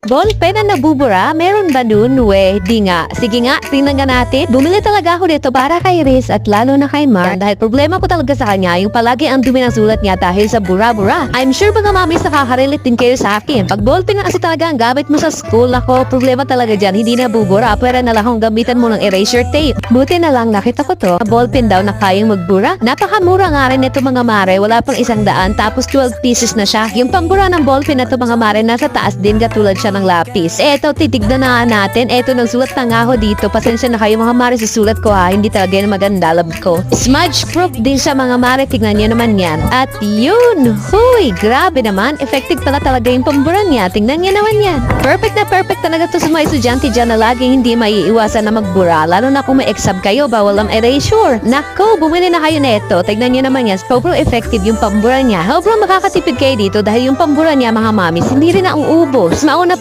Ballpen na nabubura? Meron ba dun? Di nga. Sige nga, tingnan nga natin. Bumili talaga ako dito para kay Riz at lalo na kay Mark dahil problema ko talaga sa kanya yung palagi ang dumi ng sulat niya dahil sa bura-bura. I'm sure mga mamis nakaka-relate din kayo sa akin. Pag ballpen na kasi talaga ang gamit mo sa school, ako, problema talaga dyan. Hindi nabubura. Pwera na lang kung gamitan mo ng erasure tape. Buti na lang nakita ko to. Ballpen daw na kayang magbura. Napakamura nga rin ito mga mare. Wala pang 100 tapos 12 pieces na siya. Yung pambura ng ballpen na to mga mare nasa taas din katulad siya ng lapis. Eto, titignan na natin. Eto, nagsulat na nga ako dito. Pasensya na kayo mga mare sa sulat ko ha. Hindi talaga yan maganda lab ko. Smudge proof din siya mga mare. Tignan nyo naman yan. At yun! Huy! Grabe naman. Effective pala talaga yung pambura niya. Tingnan nyo naman yan. Perfect na perfect talaga to sa mga estudyante dyan na laging hindi maiiwasan na magbura. Lalo na kung may exam kayo, bawal ang erasure. Nako, bumili na kayo neto. Tignan nyo naman yan. Sobrang effective yung pambura niya. Sobrang makakatipid kayo dito dahil yung pambura niya mga mamis, hindi rin na uubos. Mauna pa